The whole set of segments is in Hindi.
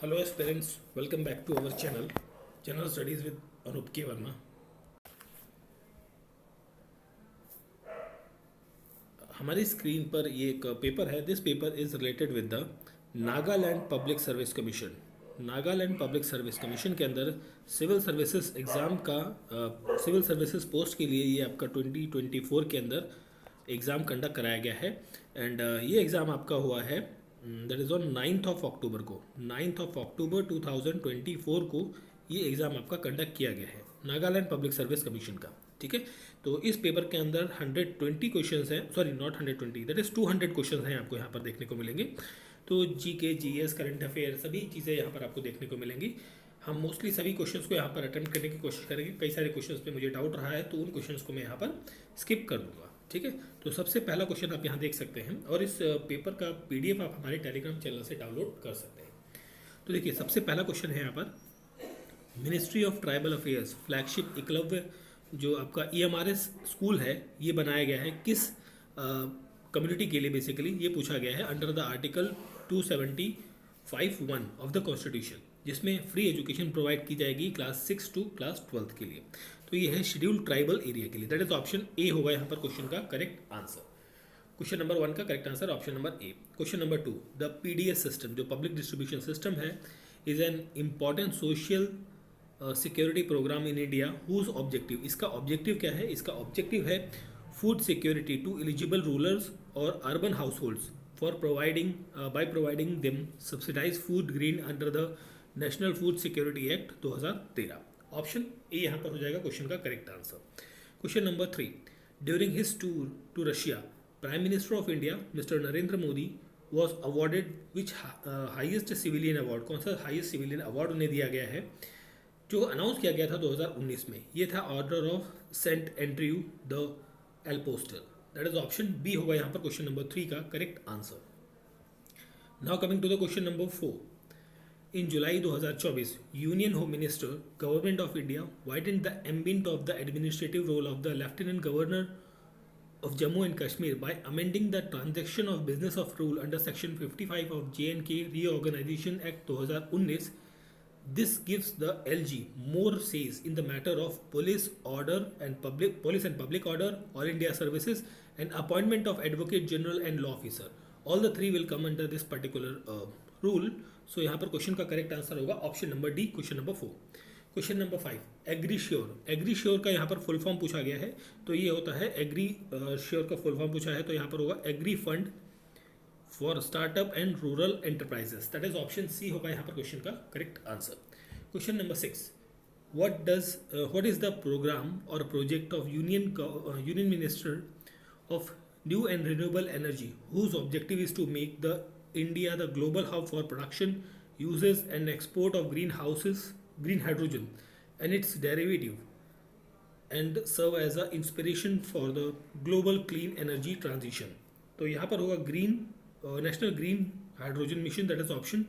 Hello aspirants, welcome back to our channel, General Studies with Anup K. Verma. हमारी स्क्रीन पर ये एक पेपर है. This paper is related with the Nagaland public service commission. Nagaland public service commission के अंदर सिविल सर्विसेज एग्ज़ाम का सिविल सर्विसेज पोस्ट के लिए ये आपका 2024 के अंदर एग्ज़ाम कंडक्ट कराया गया है. एंड ये एग्ज़ाम आपका हुआ है that is on 9th of October को. 9th ऑफ अक्टूबर 2024 को ये एग्ज़ाम आपका कंडक्ट किया गया है नागालैंड पब्लिक सर्विस कमीशन का. ठीक है, तो इस पेपर के अंदर 120 क्वेश्चंस हैं, sorry not 120, that is 200 questions हैं आपको यहाँ पर देखने को मिलेंगे. तो जीके, जीएस, करंट अफेयर सभी चीज़ें यहाँ पर आपको देखने को मिलेंगी. हम मोस्टली सभी क्वेश्चंस को यहाँ पर अटेम्प्ट करने की कोशिश करेंगे. कई सारे क्वेश्चंस पे मुझे डाउट रहा है तो उन क्वेश्चंस को मैं यहाँ पर स्किप कर दूँगा. ठीक है, तो सबसे पहला क्वेश्चन आप यहाँ देख सकते हैं और इस पेपर का पीडीएफ आप हमारे टेलीग्राम चैनल से डाउनलोड कर सकते हैं. तो देखिए सबसे पहला क्वेश्चन है यहाँ पर, ministry of tribal affairs flagship Eklavya जो आपका ईएमआरएस स्कूल है ये बनाया गया है किस कम्युनिटी के लिए. बेसिकली ये पूछा गया है under the article 275(1) of the constitution, जिसमें फ्री एजुकेशन प्रोवाइड की जाएगी क्लास 6 टू क्लास 12 के लिए. तो ये है शेड्यूल्ड ट्राइबल एरिया के लिए. दैट इज ऑप्शन ए होगा यहाँ पर क्वेश्चन का करेक्ट आंसर. क्वेश्चन नंबर 1 का correct answer option number A. Question number 2, the PDS system जो पब्लिक डिस्ट्रीब्यूशन सिस्टम है is an important social security programme in India whose objective. इसका ऑब्जेक्टिव क्या है? इसका ऑब्जेक्टिव है food security to eligible rurals और urban households for providing by providing them subsidise food grain under the national food security act 2013. Option A यहाँ पर हो जाएगा क्वेश्चन का correct answer. Question number 3, during his tour to Russia prime minister of India mister Narendra Modi was awarded which highest civilian award. कौन सा हाइएस्ट सिविलियन अवार्ड उन्हें दिया गया है जो अनाउंस किया गया था 2019 में? ये था order of saint Andrew the apostle. That is option B होगा यहाँ पर क्वेश्चन नंबर 3 का correct answer. Now coming to the question number 4, in July 2024, Union Home Minister, Government of India widened the ambit of the administrative role of the Lieutenant Governor of Jammu and Kashmir by amending the Transaction of Business of Rule under Section 55 of J&K Reorganization Act 2019. This gives the LG more says in the matter of police and public order, all India services, and appointment of Advocate General and law officer. All the three will come under this particular rule. So यहाँ पर क्वेश्चन का करेक्ट आंसर होगा option number D, question number 4. Question number 5, agri sure. Agri sure का यहाँ पर फुल फॉर्म पूछा गया है तो ये होता है एग्री श्योर का फुल फॉर्म पूछा है तो यहाँ पर होगा agri fund for startup and rural enterprises. That is option C होगा यहाँ पर क्वेश्चन का correct answer. Question number 6, what is the program or project of union minister of new and renewable energy whose objective is to make the India the global hub for production, uses and export of green hydrogen and its derivative, and serve as a inspiration for the global clean energy transition. तो यहाँ पर होगा national green hydrogen mission. That is option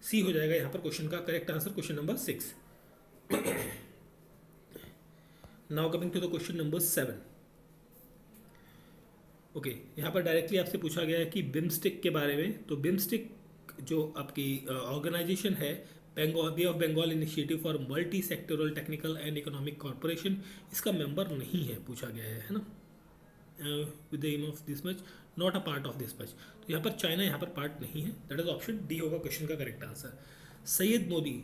C हो जाएगा यहाँ पर क्वेश्चन का correct answer. Question number 6. Now coming to the question number 7. Okay, यहाँ पर डायरेक्टली आपसे पूछा गया है कि बिम्स्टिक के बारे में. तो बिम्स्टिक जो आपकी ऑर्गेनाइजेशन है bay of Bengal initiative for multi sectoral technical and economic corporation, इसका मेंबर नहीं है पूछा गया है ना, with the aim of this much not a part of this much. तो यहाँ पर चाइना यहाँ पर पार्ट नहीं है. दैट इज ऑप्शन डी होगा क्वेश्चन का करेक्ट आंसर. सैयद मोदी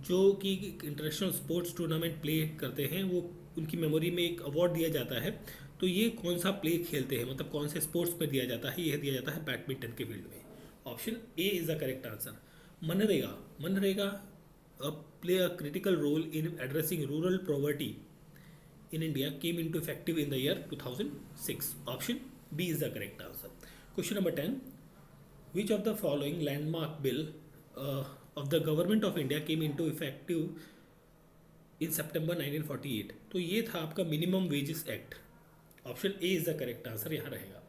जो कि इंटरनेशनल स्पोर्ट्स टूर्नामेंट प्ले करते हैं वो उनकी मेमोरी में एक अवार्ड दिया जाता है. तो ये कौन सा प्ले खेलते हैं, मतलब कौन से स्पोर्ट्स में दिया जाता है? यह दिया जाता है बैडमिंटन के फील्ड में. Option A is the correct answer. MNREGA play a critical role in addressing rural poverty in India came into effective in the year 2006. Option B is the correct answer. Question number 10. Which of the following landmark bill of the government of India came into effective in September 1948? तो ये था आपका minimum wages act. Option A is the correct answer यहाँ रहेगा.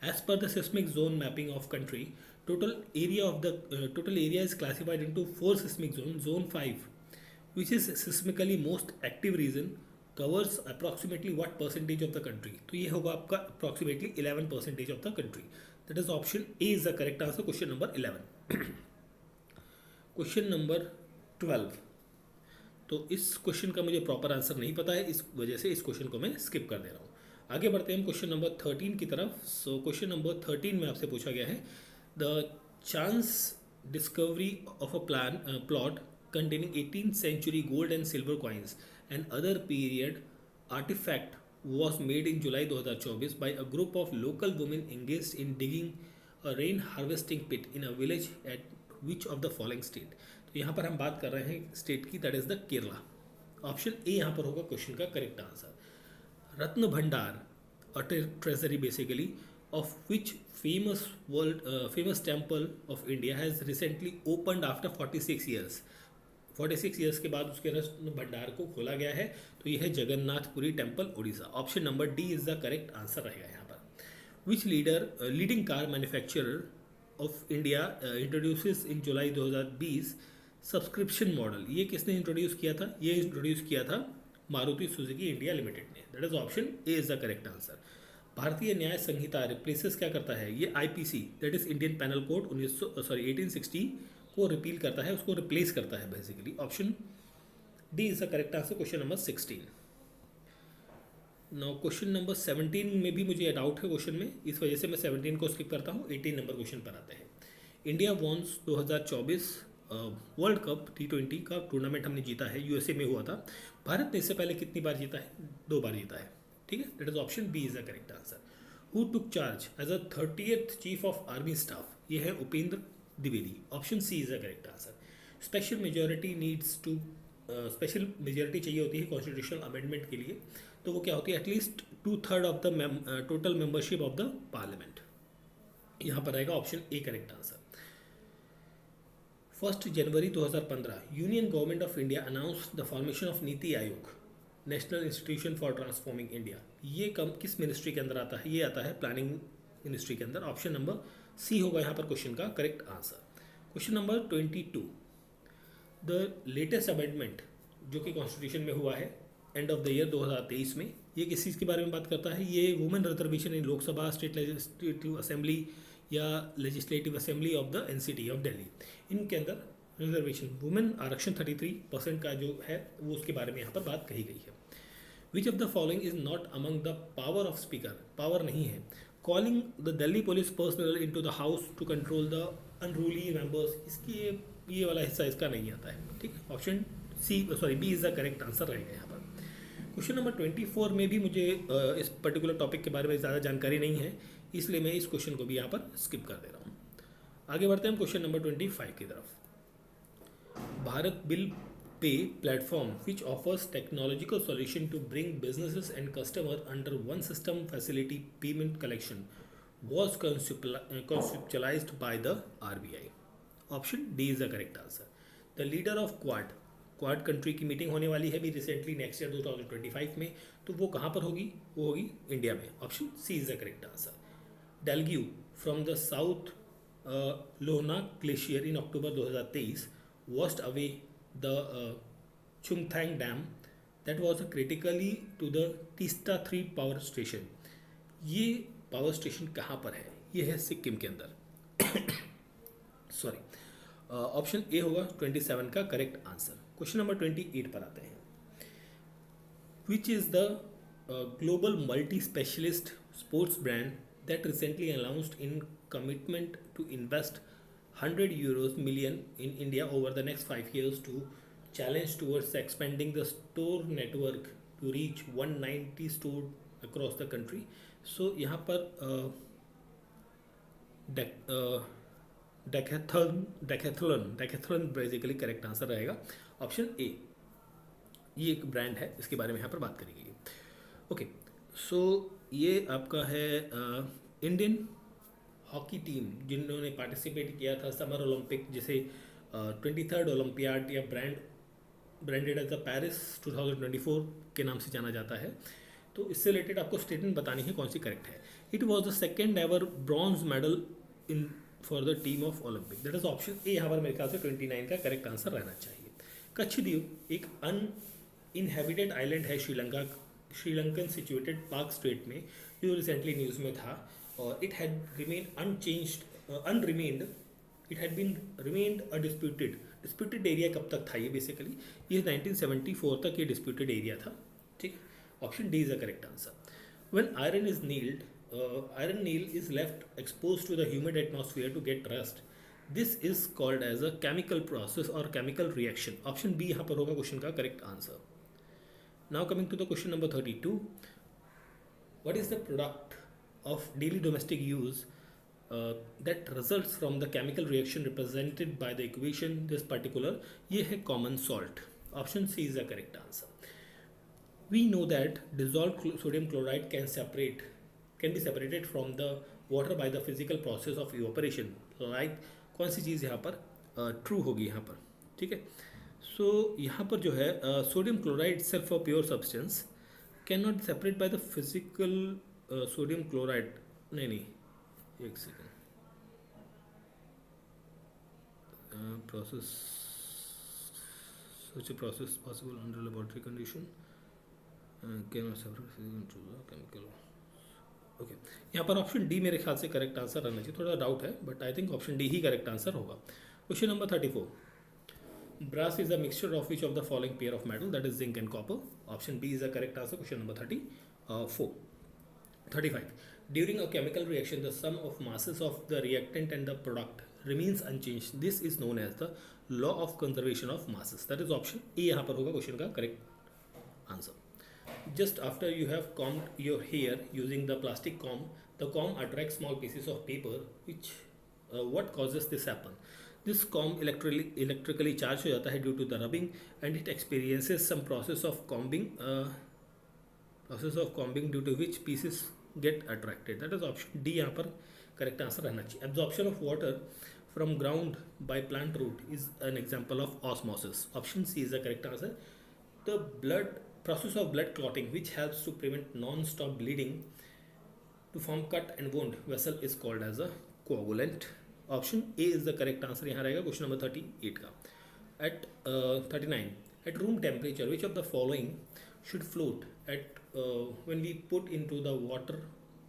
As per the seismic zone mapping of country, total area is classified into 4 seismic zones. Zone 5, which is seismically most active region, covers approximately what percentage of the country? तो ये होगा आपका approximately 11% of the country. That is option A is the correct answer. Question number 11. Question number 12, तो इस क्वेश्चन का मुझे प्रॉपर आंसर नहीं पता है, इस वजह से इस क्वेश्चन को मैं स्किप कर दे रहा हूँ। आगे बढ़ते हैं हम क्वेश्चन नंबर 13 की तरफ। सो क्वेश्चन नंबर 13 में आपसे पूछा गया है, the chance discovery of a plot containing 18th century gold and silver coins and other period artifact was made in July 2024 by a group of local women engaged in digging a rain harvesting pit in a village at which of the following state। तो यहाँ पर हम बात कर रहे हैं स्टेट की, that is the Kerala. Option A यहाँ पर होगा क्वेश्चन का करेक्ट आंसर। रत्न भंडार, a treasury basically, of which famous temple of India has recently opened after 46 years। 46 years के बाद उसके रत्न भंडार को खोला गया है, तो यह है Jagannath Puri temple Orissa. Option number D is the correct answer रहेगा यहाँ पर। Which leading car manufacturer of India introduces in July 2020 subscription model. ये किसने इंट्रोड्यूस किया था? ये इंट्रोड्यूस किया था मारुति सुजुकी इंडिया लिमिटेड ने। That is option A is the correct answer. Bharatiya Nyaya Sanhita replaces क्या करता है? ये IPC, that is Indian penal code 1860 को रिपील करता है, उसको रिप्लेस करता है basically. Option D is the correct answer, question number 16। Now question number 17 में भी मुझे डाउट है क्वेश्चन में, इस वजह से मैं 17 को स्किप करता हूँ। 18 नंबर क्वेश्चन पर आते हैं। India once 2024 world cup T20 का टूर्नामेंट हमने जीता है, यूएसए में हुआ था। भारत ने इससे पहले कितनी बार जीता है? 2 बार जीता है, ठीक है। That is option B is the correct answer. Who took charge as a 30th chief of army staff? ये है Upendra Dwivedi. Option C is the correct answer. Special majority needs to, special majority चाहिए होती है कॉन्स्टिट्यूशनल अमेंडमेंट के लिए, तो वो क्या होती है? At least 2/3 of the total membership of the parliament. यहाँ पर रहेगा option A correct answer. 1 January 2015 union government of India announce the formation of NITI Aayog, national institution for transforming India. ये किस मिनिस्ट्री के अंदर आता है? ये आता है प्लानिंग मिनिस्ट्री के अंदर। ऑप्शन नंबर सी होगा यहाँ पर क्वेश्चन का correct answer. Question number 22, the latest amendment जो कि कॉन्स्टिट्यूशन में हुआ है एंड ऑफ द ईयर 2023 में, ये किस चीज़ के बारे में बात करता है? ये women reservation in Lok Sabha, state legislative assembly या legislative assembly of the NCT of Delhi, इनके अंदर रिजर्वेशन, वुमेन आरक्षण 33% का जो है वो उसके बारे में यहाँ पर बात कही गई है। Which of the following is not among the power of speaker? पावर नहीं है। Calling the Delhi police personnel into the house to control the unruly members, इसकी ये वाला हिस्सा इसका नहीं आता है, ठीक है। Option B is the correct answer रहेगा यहाँ पर। क्वेश्चन नंबर 24 में भी मुझे इस पर्टिकुलर टॉपिक के बारे में ज़्यादा जानकारी नहीं है, इसलिए मैं इस क्वेश्चन को भी यहाँ पर स्किप कर दे रहा हूँ। आगे बढ़ते हैं हम क्वेश्चन नंबर 25 की तरफ। Bharat bill pay platform which offers technological solution to bring businesses and customer under one system facility payment collection was conceptualized by the RBI। Option D is the correct answer. The leader of quad country की मीटिंग होने वाली है भी रिसेंटली नेक्स्ट ईयर 2025 में, तो वो कहाँ पर होगी? वो होगी इंडिया में। Option C is the correct answer. Deluge from the south Lhonak glacier in October 2023 washed away the Chumthang Dam that was critically to the Tista 3 power station. ये पावर स्टेशन कहाँ पर है? ये है सिक्किम के अंदर। सॉरी, ऑप्शन ए होगा 27 का करेक्ट आंसर। क्वेश्चन नंबर 28 पर आते हैं। Which is the global multi specialist sports brand that recently announced in commitment to invest €100 million in India over the next 5 years to challenge towards expanding the store network to reach 190 store across the country। So यहाँ पर डेकेथलॉन बेसिकली करेक्ट आंसर रहेगा। ऑप्शन ए, ये एक ब्रांड है, इसके बारे में यहाँ पर बात करी गई है। ओके, सो ये आपका है इंडियन हॉकी टीम जिन्होंने पार्टिसिपेट किया था समर ओलंपिक, जिसे 23rd ओलंपियाड या ब्रांडेड एज द पेरिस 2024 के नाम से जाना जाता है। तो इससे रिलेटेड आपको स्टेटमेंट बतानी है कौन सी करेक्ट है। It was the second ever bronze medal in for the team of Olympic. That is option A यहाँ पर मेरे ख्याल से 29 का करेक्ट आंसर रहना चाहिए। कच्छ द्वीप एक अनइनहेबिटेड आइलैंड है श्रीलंकन सिचुएटेड पार्क स्टेट में, जो रिसेंटली न्यूज़ में था, और it had remain unremained it had been remained a disputed area कब तक था ये बेसिकली, ये 1974 तक ये डिस्प्यूटेड एरिया था, ठीक। Option D is the correct answer. When iron is nailed, iron nail is left exposed to the humid atmosphere to get rust. This is called as a chemical process or chemical reaction. Option B यहाँ पर होगा क्वेश्चन का correct answer. Now coming to the question number 32. What is the product of daily domestic use that results from the chemical reaction represented by the equation this particular? ये है common salt. Option C is the correct answer. We know that dissolved sodium chloride can be separated from the water by the physical process of evaporation. Like कौन सी चीज़ यहाँ पर ट्रू होगी यहाँ पर, ठीक है। सो यहाँ पर जो है sodium chloride self a pure substance can not separate by the physical sodium chloride, नहीं एक second, process such a process possible under laboratory condition cannot separate chemical. Okay, यहाँ पर ऑप्शन डी मेरे ख्याल से करेक्ट आंसर रहना चाहिए, थोड़ा डाउट है but I think option D ही करेक्ट आंसर होगा। Question number 34. Brass is a mixture of which of the following pair of metal, that is zinc and copper. Option B is the correct answer. Question number 35. During a chemical reaction the sum of masses of the reactant and the product remains unchanged, this is known as the law of conservation of masses, that is option A यहाँ पर होगा क्वेश्चन का correct answer. Just after you have combed your hair using the plastic comb, the comb attracts small pieces of paper. What causes this happen? This comb electrically charged हो जाता है due to the rubbing, and it experiences some process of combing due to which pieces get attracted. That is option D यहाँ पर correct answer रहना चाहिए। Absorption of water from ground by plant root is an example of osmosis. Option C is the correct answer. The process of blood clotting which helps to prevent non-stop bleeding to form cut and wound vessel is called as a coagulant. Option A is the correct answer यहाँ रहेगा क्वेश्चन नंबर 38 का। At 39, at room temperature which of the following should float at when we put into the water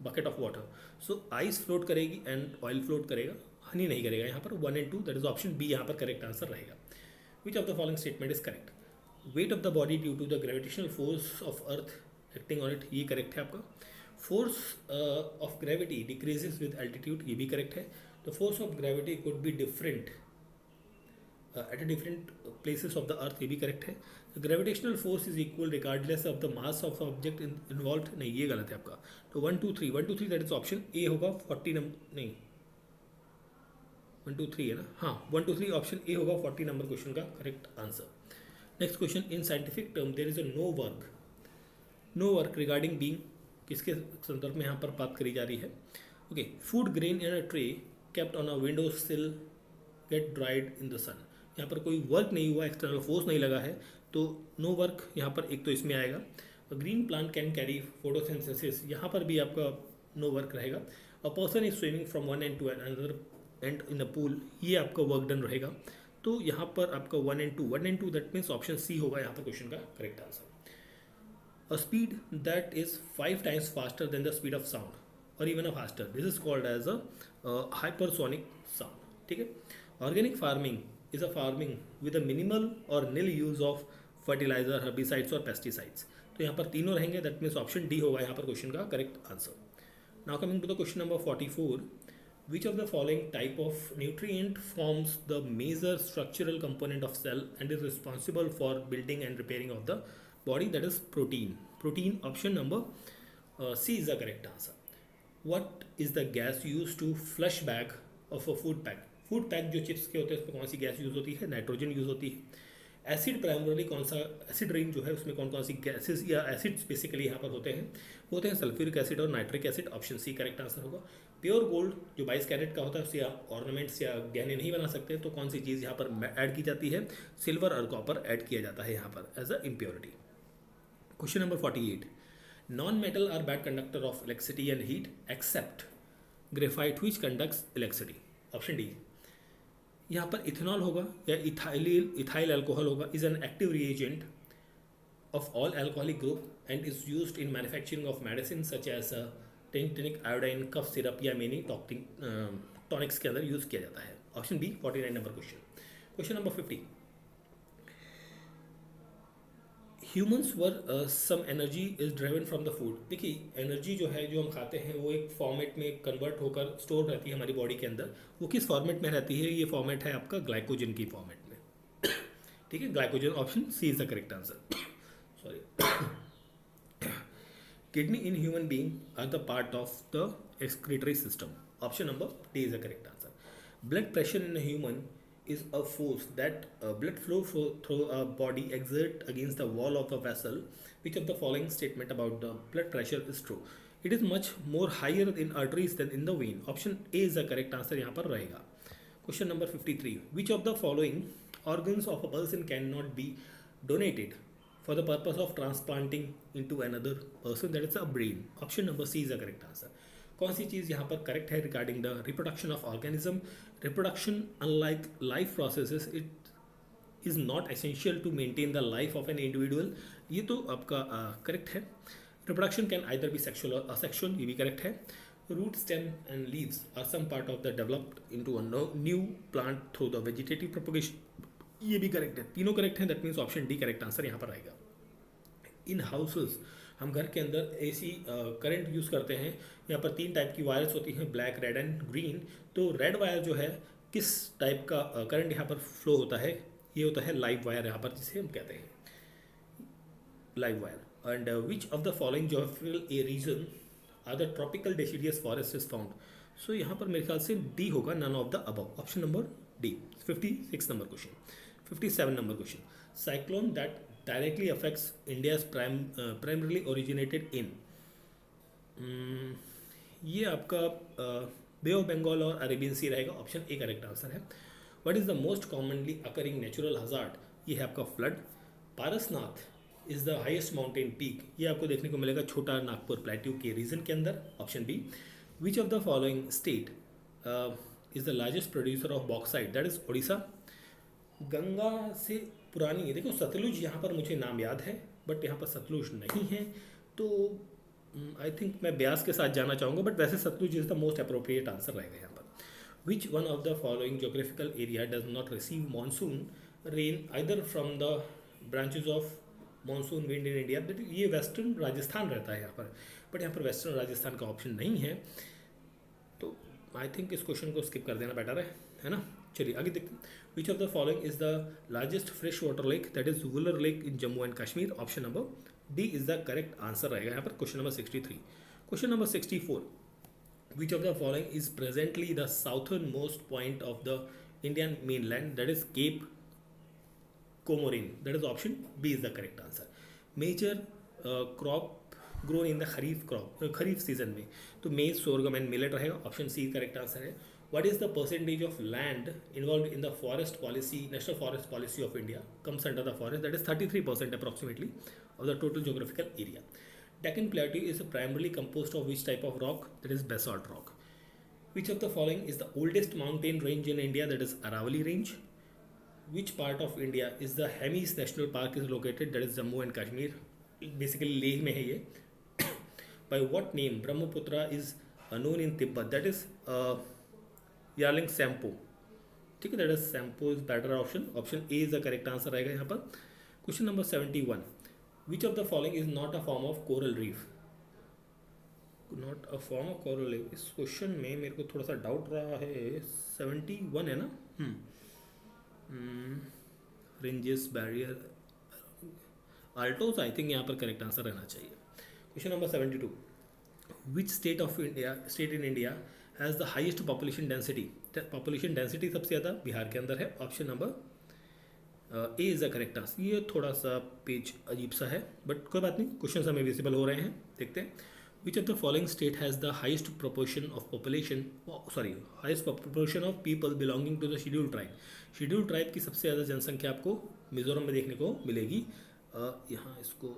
bucket of water? So ice float करेगी and oil float करेगा, हनी नहीं करेगा यहाँ पर। 1 and 2 that is option B यहाँ पर correct answer रहेगा। Which of the following statement is correct? Weight of the body due to the gravitational force of earth acting on it, ये करेक्ट है आपका। Force of gravity decreases with altitude, ये भी करेक्ट है। The force of gravity could be different at different places of the earth, ये भी करेक्ट है। The gravitational force is equal regardless of the mass of object involve, नहीं ये गलत है आपका। तो 1 2 3 दैट इज ऑप्शन ए होगा 40 नंबर, नहीं 1 2 3 है ना, हाँ 1 2 3 ऑप्शन ए होगा 40 नंबर क्वेश्चन का correct answer. Next question, in scientific term there is a no work regarding being, किसके संदर्भ में यहाँ पर बात करी जा रही है? Okay, food grain in a tray kept on a window sill get dried in the sun, यहाँ पर कोई वर्क नहीं हुआ, एक्सटर्नल फोर्स नहीं लगा है, तो नो वर्क यहाँ पर एक तो इसमें आएगा। Green plant can carry photosynthesis, यहाँ पर भी आपका नो वर्क रहेगा। A person is swimming from one end to another end in the pool, ये आपका वर्क डन रहेगा। तो यहाँ पर आपका 1 and 2 that means option C होगा यहाँ पर क्वेश्चन का correct answer. A speed that is 5 times faster than the speed of sound और even a faster, this is called as a hypersonic sound, ठीक है। Organic farming is a farming with a minimal और nil use of fertiliser, herbicides और पेस्टिसाइड्स, तो यहाँ पर तीनों रहेंगे, दैट मीन्स ऑप्शन डी होगा यहाँ पर क्वेश्चन का correct answer. Now coming to the question number 44. Which of the following type of nutrient forms the major structural component of cell and is responsible for building and repairing of the body? That is protein. Protein, option number C is the correct answer. What is the gas used to flush bag of a food pack? Food pack जो चिप्स के होते हैं उसमें कौन सी गैस यूज़ होती है? नाइट्रोजन यूज़ होती है। एसिड प्राइमरली कौन सा एसिड रेन जो है उसमें कौन कौन सी गैसेस या एसिड्स बेसिकली यहाँ पर होते हैं सल्फ्यूरिक एसिड और nitric acid, option C correct answer होगा। प्योर गोल्ड जो 22 कैरेट का होता है उससे आप ऑर्नामेंट्स या गहने नहीं बना सकते, तो कौन सी चीज़ यहाँ पर ऐड की जाती है? सिल्वर और कॉपर ऐड किया जाता है यहाँ पर as a impurity. Question number 48. Non metal are bad conductor of electricity and heat except graphite which conducts electricity, option D. यहाँ पर इथेनॉल होगा या इथाइल अल्कोहल होगा, is an active reagent of all alcoholic group and is used in manufacturing of medicine such as tincture iodine, cough syrup या मेनी टॉनिक्स के अंदर यूज़ किया जाता है। Option B 49 number question. Question number 50. Humans where some energy is driven from the food. देखिए एनर्जी जो है जो हम खाते हैं वो एक फॉर्मेट में कन्वर्ट होकर स्टोर रहती है हमारी बॉडी के अंदर. वो किस फॉर्मेट में रहती है? ये फॉर्मेट है आपका ग्लाइकोजन की फॉर्मेट में. ठीक है, glycogen. Option C is the correct answer. Sorry. Kidney in human being are the part of the excretory system. Option number D is the correct answer. Blood pressure in a human is a force that blood flow through a body exert against the wall of the vessel. Which of the following statement about the blood pressure is true? It is much more higher in arteries than in the vein. Option A is the correct answer यहाँ पर रहेगा. Question number 53. Which of the following organs of a person cannot be donated for the purpose of transplanting into another person? That is a brain. Option number C is the correct answer. कौन सी चीज़ यहाँ पर करेक्ट है regarding the reproduction of organism? Reproduction unlike life processes it is not essential to maintain the life of an individual. ये तो आपका करेक्ट है. Reproduction can either be sexual और असेक्शुअल, ये भी करेक्ट है. Root stem and leaves are some part of the developed into a new plant through the vegetative propagation, ये भी करेक्ट है. तीनों करेक्ट हैं. That means option D correct answer यहाँ पर आएगा. इन हाउसेस हम घर के अंदर एसी करंट यूज़ करते हैं. यहाँ पर 3 टाइप की वायर्स होती हैं, ब्लैक, रेड एंड ग्रीन. तो रेड वायर जो है किस टाइप का करंट यहाँ पर फ्लो होता है? ये होता है लाइव वायर यहाँ पर, जिसे हम कहते हैं live wire. And which of the following geographical a region are the tropical deciduous forest is found? So यहाँ पर मेरे ख्याल से डी होगा, none of the above. Option number D. 56 number question. 57 number question. Cyclone that directly affects India's primarily originated in. ये आपका बे ऑफ बंगाल और अरेबियन सी रहेगा. ऑप्शन ए करेक्ट आंसर है. What is the most commonly occurring natural hazard? ये है आपका flood. Parasnath is the highest mountain peak. ये आपको देखने को मिलेगा छोटा नागपुर प्लेट्यू के रीजन के अंदर. Option B. Which of the following state is the largest producer of bauxite? That is Odisha. Ganga से पुरानी है, देखो सतलुज यहाँ पर मुझे नाम याद है, बट यहाँ पर सतलुज नहीं है. तो आई थिंक मैं ब्यास के साथ जाना चाहूँगा, बट वैसे Sutlej is the most appropriate answer रहेगा यहाँ पर. Which one of the following geographical area does not receive monsoon rain either from the branches of monsoon wind in India? ये वेस्टर्न राजस्थान रहता है यहाँ पर, बट यहाँ पर वेस्टर्न राजस्थान का ऑप्शन नहीं है. तो आई थिंक इस क्वेश्चन को स्किप कर देना बेटर है ना. चलिए आगे देखते हैं. Which of the following is the largest fresh water lake? That is Wular lake in Jammu and Kashmir. Option number D is the correct answer रहेगा यहाँ पर. Question number 63. Question number 64. Which of the following is presently the southern most point of the Indian main land? That is cap Comorin. That is option B is the correct answer. Major crop grown in the kharif season में? तो मेज, सोरगम एंड मिलेट रहेगा. ऑप्शन सी करेक्ट आंसर है. What is the percentage of land involved in the forest policy, national forest policy of India comes under the forest? That is 33% approximately of the total geographical area. Deccan Plateau is primarily composed of which type of rock? That is basalt rock. Which of the following is the oldest mountain range in India? That is Aravalli range. Which part of India is the Hemis National Park is located? That is Jammu and Kashmir. Basically Leh में है ये. By what name Brahmaputra is known in Tibet? That is यार्लिंग Tsangpo. ठीक है, that is Tsangpo is better option. Option A is the correct answer रहेगा यहाँ पर. Question number 71. Which of the following is not a form of coral reef? Not a form of coral reef. इस क्वेश्चन में मेरे को थोड़ा सा डाउट रहा है. 71 है ना. रेंजेस, बैरियर, आल्टोस. आई थिंक यहाँ पर करेक्ट आंसर रहना चाहिए. Question number 72. Which state in India has the highest population density? Population density सबसे ज़्यादा बिहार के अंदर है. Option number A is the correct answer. ये थोड़ा सा पेज अजीब सा है, बट कोई बात नहीं, क्वेश्चन हमें विजिबल हो रहे हैं. देखते हैं. Which of the following state has the highest proportion of population, highest proportion of people belonging to the schedule tribe? Schedule tribe की सबसे ज़्यादा जनसंख्या आपको मिजोरम में देखने को मिलेगी. यहाँ इसको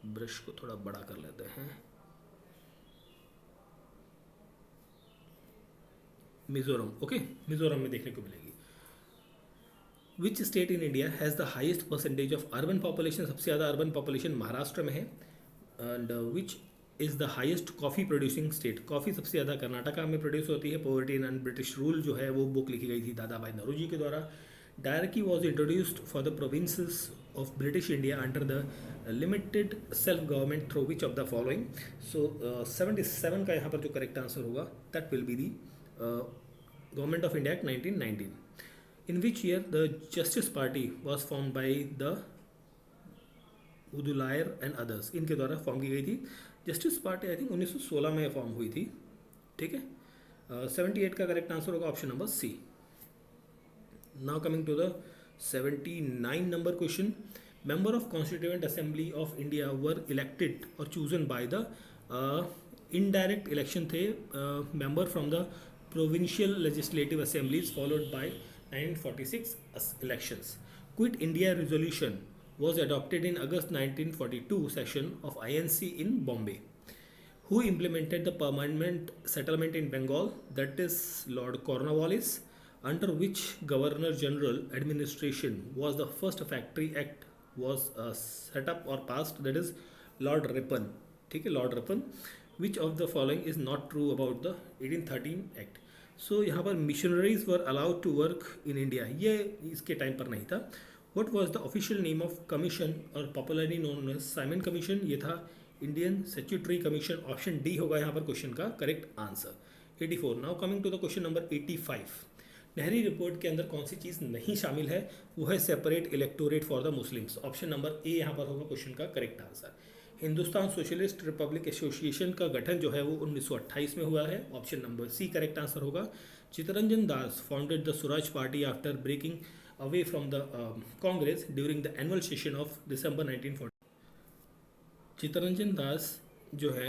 ब्रश को थोड़ा बड़ा कर लेते हैं. मिजोरम. ओके, मिजोरम में देखने को मिलेगी. विच state in India has the highest percentage of urban population? सबसे ज़्यादा अर्बन पॉपुलेशन महाराष्ट्र में है. And which is the highest coffee producing state? Coffee सबसे ज़्यादा कर्नाटका में प्रोड्यूस होती है. पॉवर्टी इन ब्रिटिश रूल जो है वो बुक लिखी गई थी दादा भाई नौरोजी के द्वारा. Diarchy was introduced for the provinces of British India under the limited self government through which of the following. So 77 का यहाँ पर जो करेक्ट आंसर होगा that will be the government of India act 1919. In which year the justice party was form by the उदुलायर एंड अदर्स. इनके द्वारा फॉर्म की गई थी. जस्टिस पार्टी आई थिंक 1916 में फॉर्म हुई थी. ठीक है. 78 का करेक्ट आंसर होगा option number C. Now coming to the 79 number question. Member of constituent assembly of India were elected और chosen by the indirect election थे member from the provincial legislative assemblies followed by 1946 elections. Quit India resolution was adopted in August 1942 session of INC in Bombay. Who implemented the permanent settlement in Bengal, that is Lord Cornwallis, under which Governor General administration was the first factory act was set up or passed, that is Lord Ripon. ठीक है, Lord Ripon. Which of the following is not true about the 1813 act? So यहाँ पर missionaries were allowed to work in India, ये इसके टाइम पर नहीं था. What was the official name of commission और popularly known as Simon commission? ये था Indian statutory commission. Option D होगा यहाँ पर क्वेश्चन का correct answer. 84. Now coming to the question number 85. Nehru report के अंदर कौन सी चीज़ नहीं शामिल है? वो है separate electorate for the Muslims. Option number A यहाँ पर होगा क्वेश्चन का correct answer. Hindustan socialist republic association का गठन जो है वो 1928 में हुआ है. Option number C correct answer होगा. Chittaranjan Das founded the Swaraj party after breaking away from the Congress during the annual session of December 1940. Chittaranjan Das जो है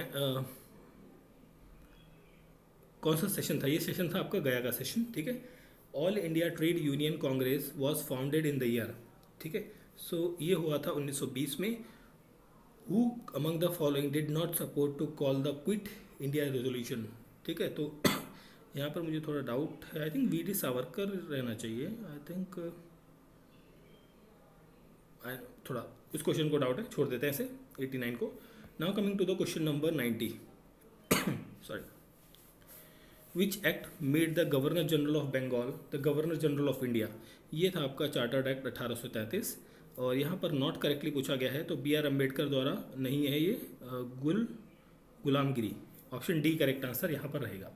कौन सा सेशन था? ये सेशन था आपका गया का सेशन. ठीक है. All India trade union Congress was founded in the year. ठीक है. सो ये हुआ था 1920 में. Who among the following did not support to call the Quit India resolution? ठीक है. तो यहाँ पर मुझे थोड़ा डाउट है. I think VD. सावरकर रहना चाहिए. आई थिंक थोड़ा इस क्वेश्चन को डाउट है, छोड़ देते हैं ऐसे 89 को. Now coming to the question number 90. Sorry. Which act made the governor general of Bengal the governor general of India? ये था आपका चार्टर्ड एक्ट 1833. और यहाँ पर नॉट करेक्टली पूछा गया है, तो बी.आर. अम्बेडकर द्वारा नहीं है ये, गुलामगिरी. ऑप्शन डी करेक्ट आंसर यहाँ पर रहेगा.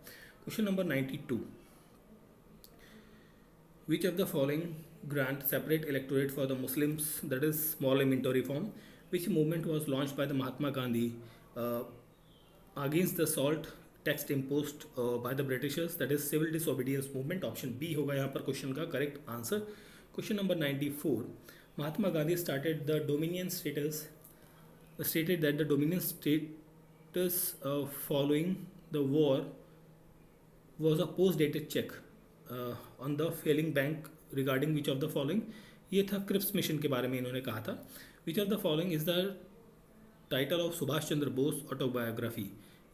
Question number 92. Which of the following grant separate electorate for the Muslims, that is Morley Minto reform? Which movement was launch by the Mahatma Gandhi against the salt tax imposed by the Britishers, that is civil disobedience movement. Option B होगा यहाँ पर क्वेश्चन का correct answer. Question number 94. Mahatma Gandhi stated that the Dominion status following the war was a post-dated check on the failing bank regarding which of the following? ये था क्रिप्स मिशन के बारे में इन्होंने कहा था. Which of the following is the title of Subhas Chandra Bose autobiography?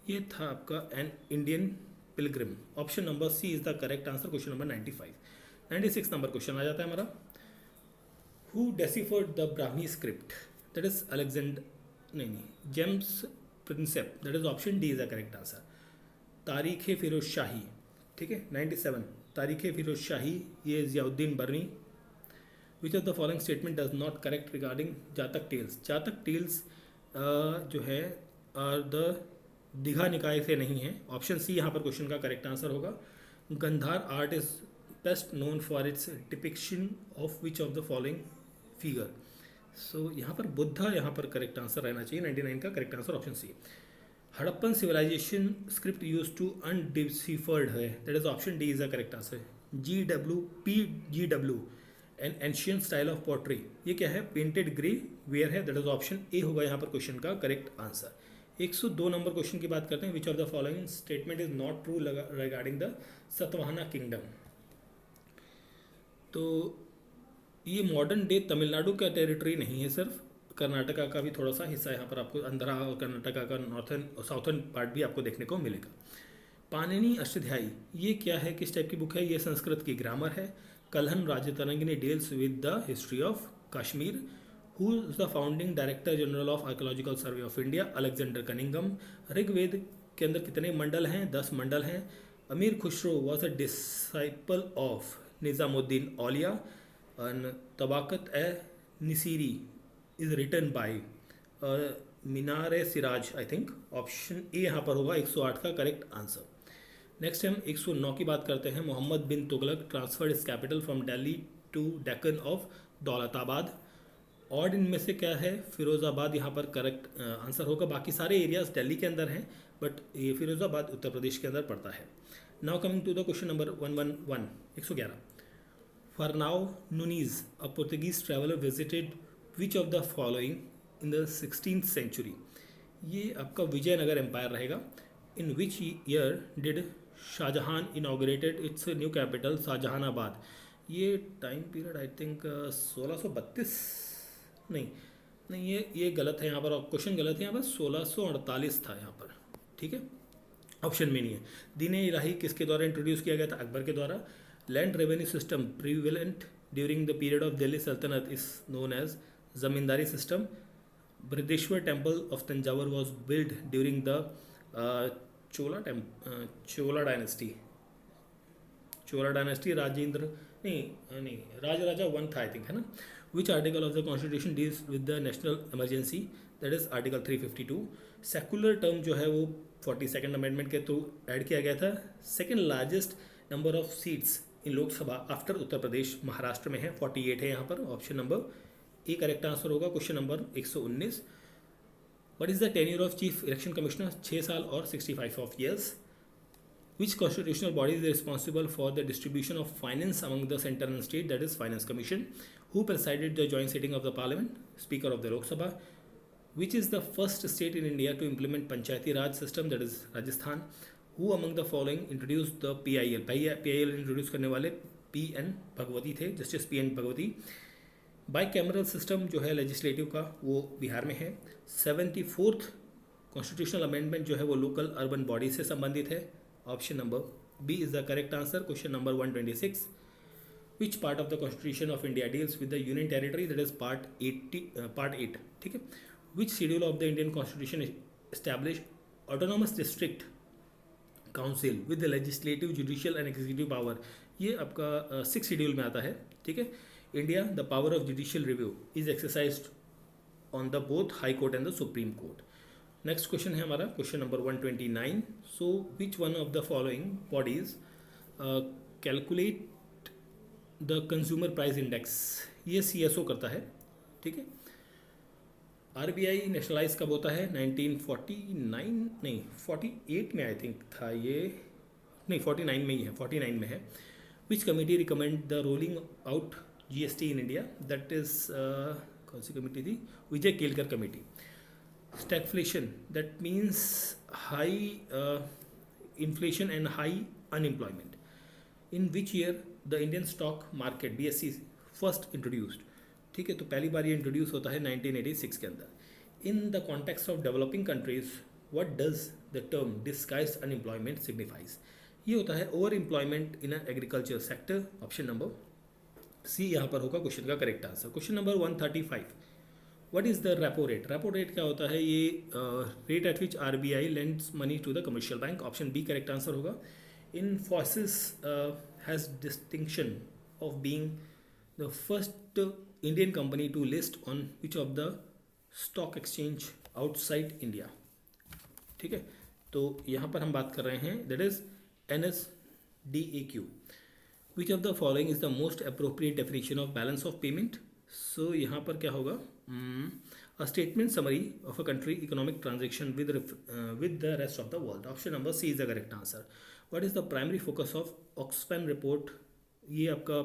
ये था आपका an Indian pilgrim. Option number C is the correct answer. Question number 95. 96 number question आ जाता है हमारा. Who deciphered the Brahmi script? That is James Prinsep. That is option D is the correct answer. तारीख़ फिरोज शाही. ठीक है. 97. तारीख़ फिरोज शाही, ये ज़ियाउद्दीन बर्नी. Which of the following statement does not correct regarding जातक टेल्स? जातक टेल्स जो है द दीघा निकाय से नहीं है. ऑप्शन सी यहाँ पर क्वेश्चन का करेक्ट आंसर होगा. Gandhara art is best known for its depiction of which of the following figure? So यहाँ पर बुद्धा यहाँ पर करेक्ट आंसर रहना चाहिए. 99 का correct answer option C. Harappan civilisation script use to undeciphered है, that is option D is the correct answer. GW an ancient style of pottery, ये क्या है? पेंटेड ग्रे वेयर है, दैट इज ऑप्शन ए होगा यहाँ पर क्वेश्चन का करेक्ट आंसर. 102 नंबर क्वेश्चन की बात करते हैं. Which of the following statement is not true regarding the Satavahana kingdom? तो ये मॉडर्न डे तमिलनाडु का टेरिटरी नहीं है, सिर्फ कर्नाटका का भी थोड़ा सा हिस्सा यहाँ पर आपको आंध्रा और कर्नाटका का नॉर्थन और साउथर्न पार्ट भी आपको देखने को मिलेगा. पाणिनि अष्टध्यायी, ये क्या है? किस टाइप की बुक है? ये संस्कृत की ग्रामर है. Kalhana Rajatarangini deals with the history of Kashmir. Who is the founding director general of archaeological survey of India? Alexander Cunningham. Rigveda के अंदर कितने मंडल हैं? 10 मंडल हैं। Amir Khusrau was a disciple of Nizamuddin Auliya. Tabaqat i Nasiri is written by Minhaj i Siraj. I think option A यहाँ पर होगा 108 का करेक्ट आंसर। नेक्स्ट हम 109 की बात करते हैं। Mohammad bin Tughlaq transferred is capital from Delhi to Deccan of Daulatabad. और इनमें से क्या है? फिरोज़ाबाद यहाँ पर करेक्ट आंसर होगा। बाकी सारे एरियाज दिल्ली के अंदर हैं, बट ये फिरोज़ाबाद उत्तर प्रदेश के अंदर पड़ता है। Now coming to the question number 111 111। Fernao Nuniz a Portuguese traveller visited which of the following in the 16th century? ये आपका विजयनगर एम्पायर रहेगा। In which year did Shah Jahan inaugurated its new capital Shahjahanabad? ये टाइम पीरियड आई थिंक 1632 नहीं नहीं, ये गलत है यहाँ पर, क्वेश्चन गलत है यहाँ पर, 1648 था यहाँ पर। ठीक है, ऑप्शन में नहीं है। दीन-ए इलाही किसके द्वारा इंट्रोड्यूस किया गया था? अकबर के द्वारा। Land revenue system prevalent during the period of Delhi Sultanat is known as zamindari system. Brihadeshwara temple of Thanjavur was build during the Chola dynasty Rajendra नहीं राजा वन था आई थिंक, है ना। Which article of the constitution deals with the national emergency? That is article 352। Secular term जो है वो 42nd अमेंडमेंट के थ्रू ऐड किया गया था। Second largest number of seats in Lok Sabha after Uttar Pradesh Maharashtra में है, 48 है यहाँ पर। Option number A correct answer होगा। Question number 119। What is the tenure of chief election commissioner? 6 साल और 65 of years. Which constitutional body is responsible for the distribution of finance among the center and state? That is Finance Commission. Who presided the joint sitting of the Parliament? Speaker of the Lok Sabha. Which is the first state in India to implement Panchayati Raj system? That is Rajasthan. Who among the following introduced the PIL? PIL introduce करने वाले PN भगवती थे, justice PN Bhagwati. Bicameral system जो है लेजिस्लेटिव का वो बिहार में है। 74th कॉन्स्टिट्यूशनल अमेंडमेंट जो है वो लोकल अर्बन बॉडी से संबंधित है। Option number B is the correct answer. Question number 126। Which part of the constitution of India deals with the union territory? That is part 8। ठीक है। Which schedule of the Indian constitution establish autonomous district council with the legislative judicial and executive power? ये आपका 6 शेड्यूल में आता है। ठीक है। India the power of judicial review is exercised on the both high court and the supreme court. Next question है हमारा question number 129। So which one of the following bodies calculate the consumer price index? ये CSO करता है। ठीक है। RBI नेशनलाइज कब होता है? 1949 नहीं 48 में आई थिंक था ये, नहीं 49 में ही है, 49 में है। Which committee recommend the rolling out GST in India? That is कौन सी कमेटी थी? Vijay Kelkar committee. Stagflation, that means high inflation and high unemployment. In which year the Indian stock market BSE first introduced? ठीक है, तो पहली बार ये इंट्रोड्यूस होता है 1986 के अंदर। In the context of developing countries what does the term disguised unemployment signifies? ये होता है over employment in agriculture sector. Option number C यहाँ पर होगा क्वेश्चन का correct answer. Question number 135। What is the repo rate? Repo rate क्या होता है? ये rate at which RBI lends money to the commercial bank. Option B correct answer होगा। Infosys has distinction of being the first Indian company to list on which of the stock exchange outside India? ठीक है, तो यहाँ पर हम बात कर रहे हैं that is NSDAQ। Which of the following is the most appropriate definition of balance of payment? So यहाँ पर क्या होगा? A statement summary of a country economic transaction with the rest of the world. Option number C is the correct answer. What is the primary focus of Oxfam report? ये आपका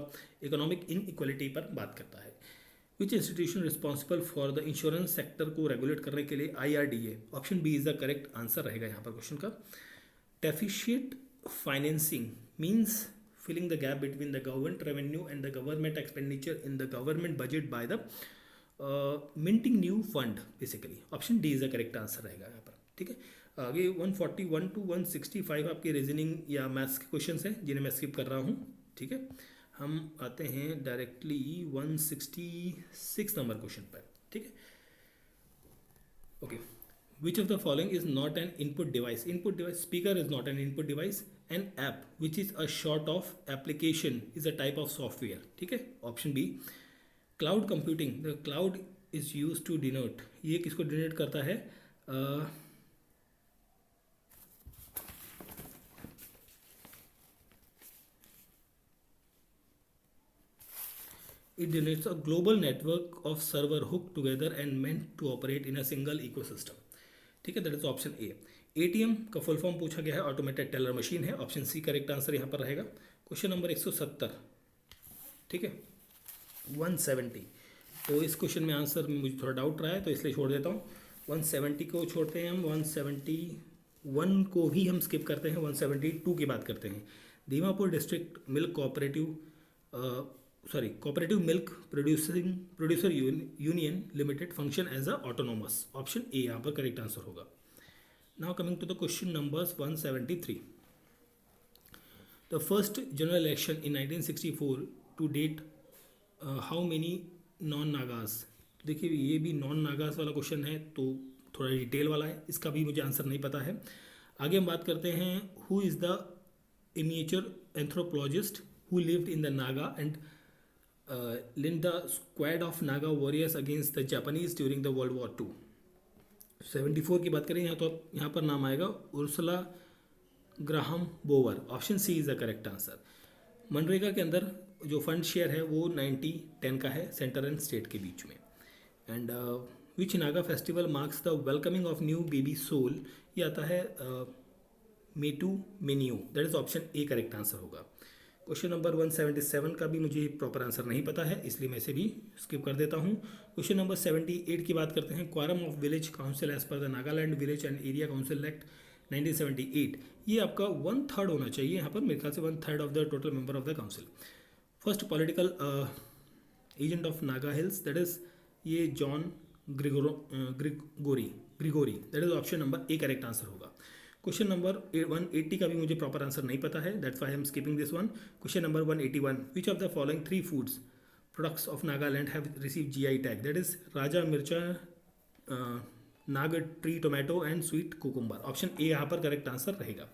इकोनॉमिक इनइक्वालिटी पर बात करता है। Which institution responsible for the insurance sector को रेगुलेट करने के लिए? IRDA। Option B is the correct answer रहेगा यहाँ पर क्वेश्चन का। Deficit financing means filling the gap between the government revenue and the government expenditure in the government budget by the minting new fund basically. Option D is the correct answer रहेगा यहाँ पर। ठीक है, आगे 141 to 165 आपके रीजनिंग या मैथ्स के क्वेश्चन हैं जिन्हें मैं स्किप कर रहा हूँ। ठीक है, हम आते हैं डायरेक्टली 166 नंबर क्वेश्चन पर। ठीक है, okay. Which of the following is not an input device? Input device, speaker is not an input device. An app which is a short of application is a type of software. ठीक है, option B. Cloud computing, the cloud is use to denote, ये किसको डिनोट करता है? It denotes a global network of server hooked together and meant to operate in a single ecosystem. ठीक है, that is option A. ATM का फुल फॉर्म पूछा गया है, ऑटोमेटेड टेलर मशीन है. ऑप्शन सी करेक्ट आंसर यहाँ पर रहेगा. Question number 170. ठीक है, 170. तो इस क्वेश्चन में आंसर में मुझे थोड़ा डाउट रहा है तो इसलिए छोड़ देता हूँ. 170 को छोड़ते हैं हम, 171 को भी हम स्किप करते हैं, 172 की बात करते हैं. Dimapur district milk cooperative milk producer union limited function as a autonomous. Option A यहाँ पर करेक्ट आंसर होगा. Now coming to the question numbers 173. The first general election in 1964 to date, how many non Nagas. देखिए ये भी नॉन नागाज वाला क्वेश्चन है तो थोड़ा डिटेल वाला है, इसका भी मुझे आंसर नहीं पता है. आगे हम बात करते हैं, who is the immature anthropologist who lived in the Naga and led the squad of Naga warriors against the Japanese during the World War II. 74 की बात करें यहाँ तो यहाँ पर नाम आएगा Ursula Graham Bower. Option C is the correct answer. MNREGA के अंदर जो फंड शेयर है वो 90-10 का है, सेंटर एंड स्टेट के बीच में. And which Naga festival marks the welcoming of new baby soul, ये आता है Metu Menio. That is option A correct answer होगा. क्वेश्चन नंबर 177 का भी मुझे प्रॉपर आंसर नहीं पता है इसलिए मैं इसे भी स्किप कर देता हूँ. क्वेश्चन नंबर 78 की बात करते हैं. Quorum of village council as per the Nagaland village and area council act 1978, ये आपका 1/3 होना चाहिए यहाँ पर, मेरे ख्याल से 1/3 of the total member of the council. First political agent of Naga hills, that is ये John Gregory. That is option number A correct answer होगा. क्वेश्चन नंबर 180 का भी मुझे प्रॉपर आंसर नहीं पता है, that's why I am skipping this one. Question number 181, which of the following 3 foods products of Nagaland have receive GI tag, that is Raja mircha, Naga tree tomato and sweet cucumber. Option A यहाँ पर करेक्ट आंसर रहेगा.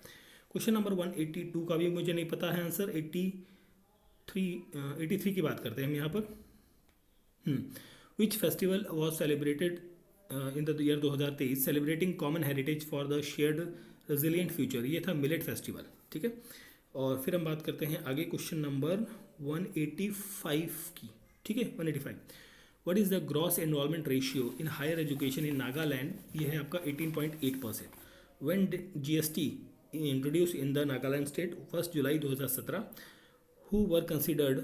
क्वेश्चन नंबर 182 का भी मुझे नहीं पता है आंसर. 83 की बात करते हैं हम यहाँ पर. Which festival was celebrated in the year 2023 celebrating common heritage for the shared resilient future, ये था मिलेट फेस्टिवल. ठीक है, और फिर हम बात करते हैं आगे क्वेश्चन नंबर 185 की. ठीक है, 185. What is the gross enrolment ratio in higher education in Nagaland, ये है आपका 18.8%. When GST introduce in the Nagaland state 1 July 2017, who were considered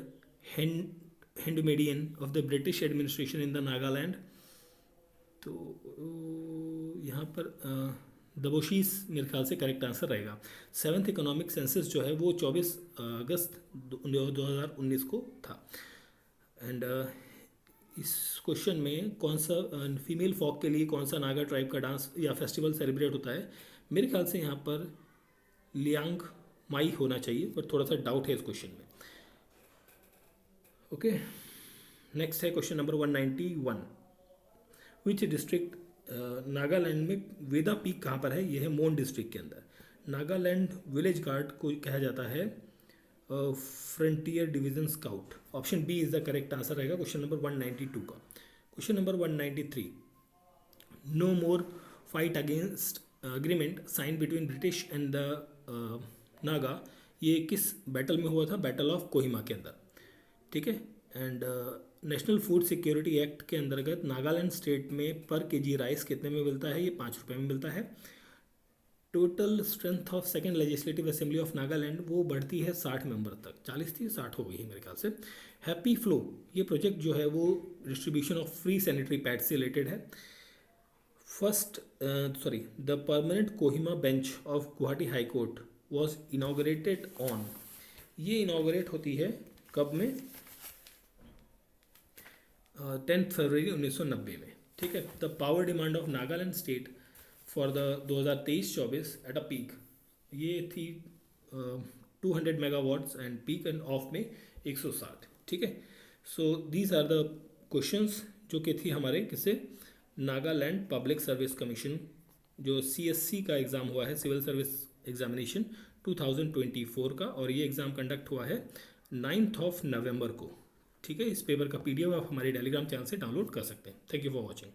handmaiden of the British administration in the Nagaland. तो यहाँ पर दबोशीस मेरे ख्याल से करेक्ट आंसर रहेगा. 7th इकोनॉमिक सेंसस जो है वो 24 अगस्त 2019 को था. एंड इस क्वेश्चन में कौन सा फीमेल फॉक के लिए कौन सा नागा ट्राइब का डांस या फेस्टिवल सेलिब्रेट होता है, मेरे ख्याल से यहाँ पर लियांग माई होना चाहिए, पर थोड़ा सा डाउट है इस क्वेश्चन में. ओके, नेक्स्ट है question number 191. Which district, Nagaland में वेदा पीक कहाँ पर है, ये है मोन डिस्ट्रिक्ट के अंदर. नागालैंड विलेज गार्ड को कहा जाता है frontier division scout. Option B is the correct answer रहेगा क्वेश्चन नंबर 192 का. Question number 193, no more fight against agreement sign between British and the Naga, ये किस बैटल में हुआ था, बैटल ऑफ कोहिमा के अंदर. ठीक है, and national food security act के अंतर्गत नागालैंड स्टेट में पर केजी राइस कितने में मिलता है, ये 5 रुपये में मिलता है. Total strength of second legislative assembly of Nagaland वो बढ़ती है 60 मेंबर तक, 40 थी 60 हो गई है मेरे ख्याल से. हैप्पी फ्लो ये प्रोजेक्ट जो है वो distribution of free sanitary pads से रिलेटेड है. The permanent Kohima bench of Guwahati high court was inaugurated on, ये इनाग्रेट होती है कब में, 10 फरवरी 1990 में. ठीक है, the power demand of Nagaland state for the 2023-24 at a peak, ये थी 200 megawatts and peak and off में 160. ठीक है, so these are the questions जो कि थी हमारे किसे, नागालैंड पब्लिक सर्विस कमीशन जो CSC का एग्ज़ाम हुआ है, सिविल सर्विस एग्जामिनेशन 2024 का, और ये एग्ज़ाम कंडक्ट हुआ है 9 नवंबर को। ठीक है, इस पेपर का PDF आप हमारे टेलीग्राम चैनल से डाउनलोड कर सकते हैं। Thank you for watching.